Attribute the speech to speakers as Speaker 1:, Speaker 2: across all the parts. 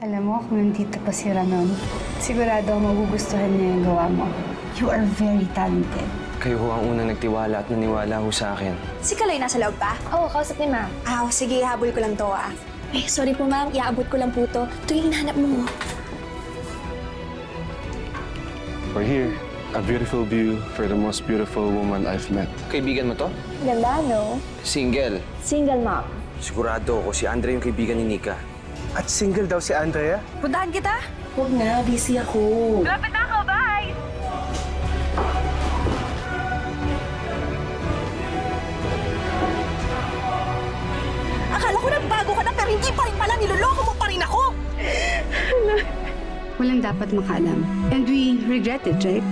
Speaker 1: Alam mo, kung nandito pa si Ramon, sigurado magugustuhan niya yung gawa mo. You are very talented.
Speaker 2: Kayo ho ang unang nagtiwala at naniwala ho sa akin.
Speaker 3: Si Kaloy nasa loob pa?
Speaker 4: Oo, kausap ni ma'am.
Speaker 3: Sige, habol ko lang to, Eh, sorry po, ma'am. Iaabot ko lang po to. Ito yung hinahanap mo.
Speaker 5: We're here. A beautiful view for the most beautiful woman I've met.
Speaker 2: Kaibigan mo to?
Speaker 4: Ganda, no?
Speaker 2: Single.
Speaker 4: Single mom.
Speaker 2: Sigurado ako si Andre yung kaibigan ni Nika.
Speaker 5: At single daw si Andrea?
Speaker 3: Puntahan kita?
Speaker 4: Huwag na, busy ako.
Speaker 3: Lapit na ako, bye! Akala ko nagbago ka na pero hindi pa rin pala, niloloko mo pa rin ako!
Speaker 1: Walang dapat makaalam. And we regret it, right?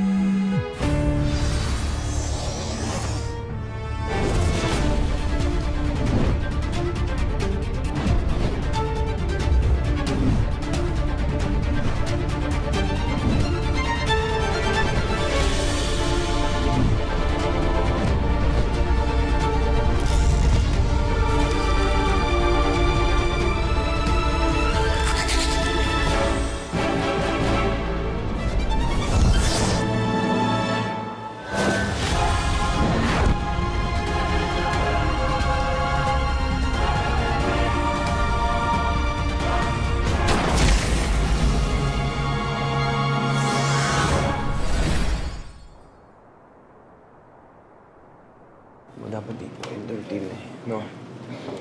Speaker 2: Dapat dito, entertain eh. No?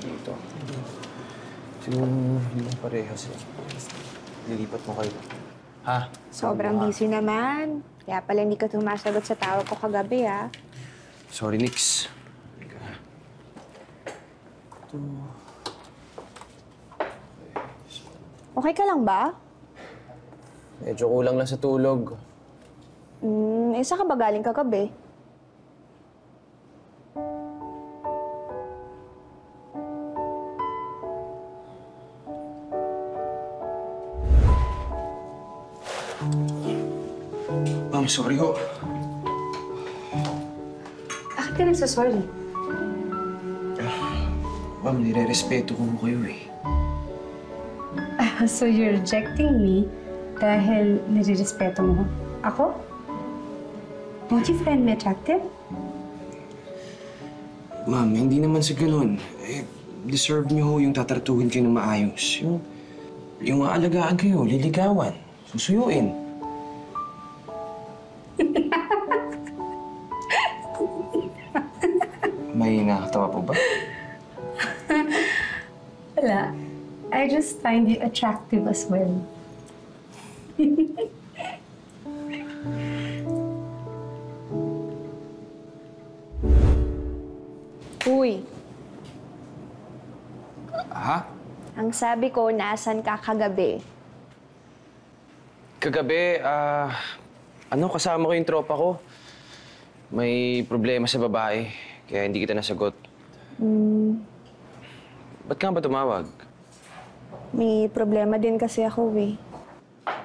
Speaker 2: Dito. Siguro hindi mo parehas eh. Lilipat mo kayo. Ha?
Speaker 4: Sobrang busy naman. Kaya pala hindi ka sumasagot sa tawag ko kagabi,
Speaker 2: Sorry, Nix.
Speaker 4: Okay ka lang ba?
Speaker 2: Medyo kulang lang sa tulog.
Speaker 4: Saan ka ba galing kagabi?
Speaker 2: Ma'am, sorry ho.
Speaker 1: Bakit ka nagsasorry?
Speaker 2: Ma'am, nire-respeto ko kayo eh.
Speaker 1: So you're rejecting me dahil nire-respeto mo ako? Don't you find me attractive?
Speaker 2: Ma'am, hindi naman sa ganun. Eh, deserve niyo ho yung tatratuhin kayo ng maayos. Yung aalagaan kayo, liligawan, susuyuin. May nakakatawa po ba?
Speaker 1: Wala. I just find you attractive as well.
Speaker 4: Uy,
Speaker 2: Ha?
Speaker 4: ang sabi ko, nasan ka kagabi?
Speaker 2: Kagabi, kasama ko yung tropa ko. May problema sa babae, kaya hindi kita nasagot. Ba't ka ba tumawag?
Speaker 4: May problema din kasi ako,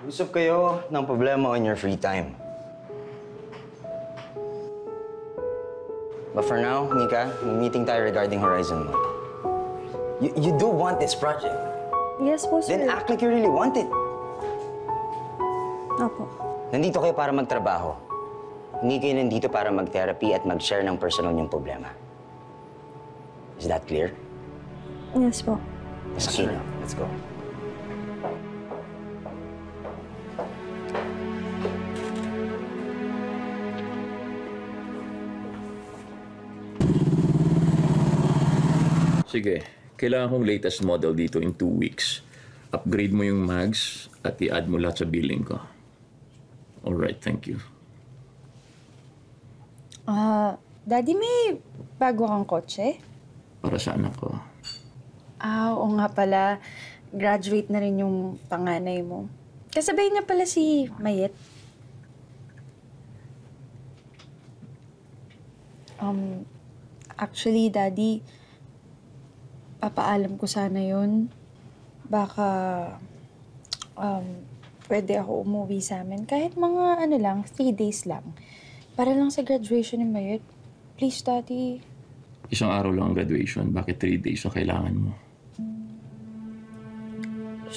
Speaker 6: Usap kayo ng problema on your free time. But for now, Nika, may meeting tayo regarding Horizon mo. You do want this project.
Speaker 4: Yes po, sir.
Speaker 6: Then act like you really want it.
Speaker 4: Opo.
Speaker 6: Nandito kayo para magtrabaho. Hindi kayo nandito para mag-therapy at mag-share ng personal niyong problema. Is that clear?
Speaker 4: Yes po.
Speaker 6: Okay, now, let's go.
Speaker 7: Sige, kailangan kong latest model dito in 2 weeks. Upgrade mo yung mags at i-add mo lahat sa billing ko. Alright, thank you.
Speaker 8: Daddy, may bago kang kotse?
Speaker 7: Para sa anak ko.
Speaker 8: Oo nga pala. Graduate na rin yung panganay mo. Kasabay niya pala si Mayet. Actually, Daddy, papaalam ko sana yun. Baka, pwede ako umuwi sa amin. Kahit mga 3 days lang. Para lang sa graduation ni Mayet. Please, Daddy.
Speaker 7: Isang araw lang ang graduation. Bakit 3 days ang kailangan mo?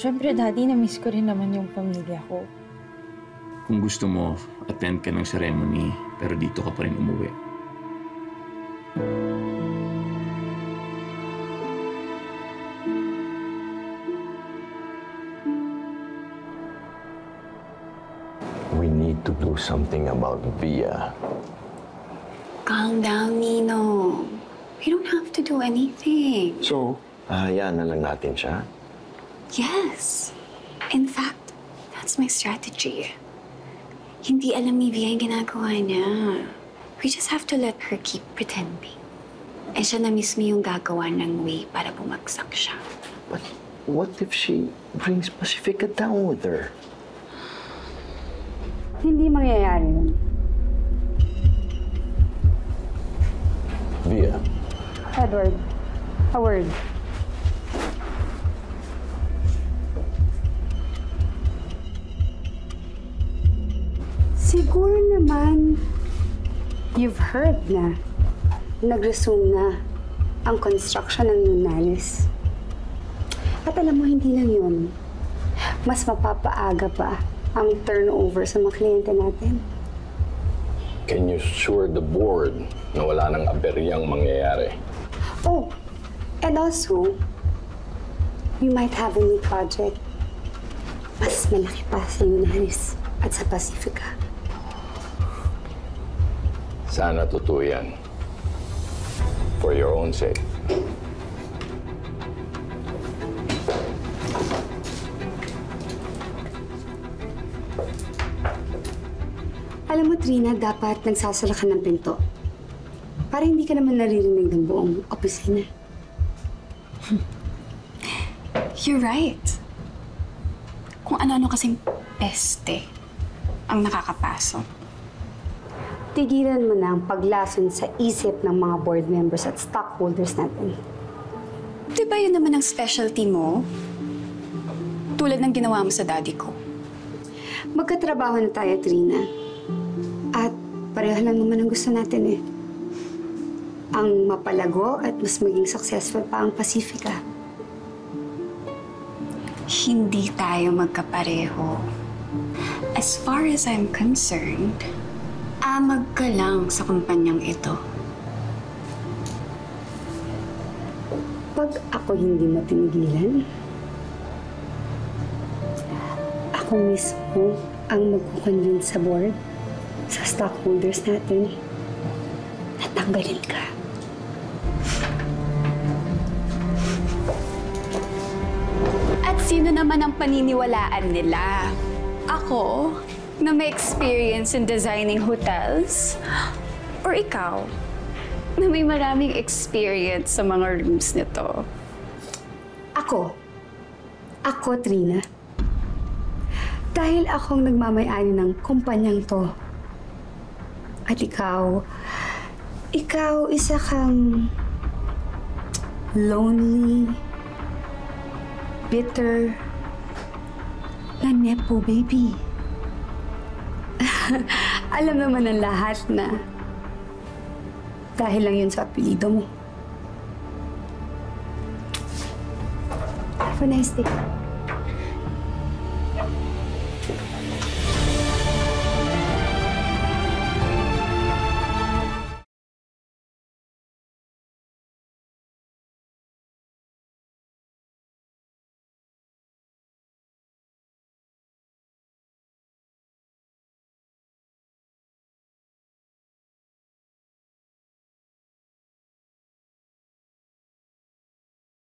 Speaker 8: Siyempre, Daddy, na-miss ko rin naman yung pamilya ko.
Speaker 7: Kung gusto mo, attend ka ng ceremony, pero dito ka pa rin umuwi.
Speaker 9: We need to do something about Via.
Speaker 10: Calm down, Nino. We don't have to do anything.
Speaker 9: So, hayaan na lang natin siya.
Speaker 10: Yes. In fact, that's my strategy. Hindi alam ni Via yung ginagawa niya. We just have to let her keep pretending. And siya na mismo yung gagawa ng way para bumagsak siya.
Speaker 9: But what if she brings Pacifica down with her?
Speaker 1: Hindi mangyayari yun.
Speaker 9: Via,
Speaker 1: Edward, a word. Siguro naman, you've heard na nag-resume na ang construction ng Lunaris. At alam mo, hindi lang yun. Mas mapapaaga pa ang turnover sa mga kliyente natin.
Speaker 9: can you assure the board na wala nang aberyang mangyayari?
Speaker 1: Oh, and also, we might have a new project. Mas malaki pa sa Lunaris at sa Pacifica.
Speaker 9: Sana totoo yan. For your own sake.
Speaker 1: Alam mo, Trina, dapat nagsasara ka ng pinto. Para hindi ka naman naririnig ng buong opisina.
Speaker 10: You're right. Kung ano-ano kasing peste ang nakakapasok.
Speaker 1: Tigilan mo na ang paglason sa isip ng mga board members at stockholders natin.
Speaker 10: Di ba yun naman ang specialty mo? Tulad ng ginawa mo sa daddy ko.
Speaker 1: Magkatrabaho na tayo, Trina. At pareho lang naman ang gusto natin eh. Ang mapalago at mas maging successful pa ang Pacifica.
Speaker 10: Hindi tayo magkapareho. As far as I'm concerned, amag ka lang sa kumpanyang ito.
Speaker 1: Pag ako hindi mo tinigilan, ako mismo ang magkukonvince sa board, sa stockholders natin, na tanggalin ka.
Speaker 10: At sino naman ang paniniwalaan nila? Ako, na may experience in designing hotels? Or ikaw, na may maraming experience sa mga rooms nito?
Speaker 1: Ako, Trina. Dahil akong nagmamay-ani ng kumpanyang to. At ikaw isa kang lonely, bitter, na nepo baby. Alam naman ng lahat na dahil lang yun sa apelido mo. Have a nice day.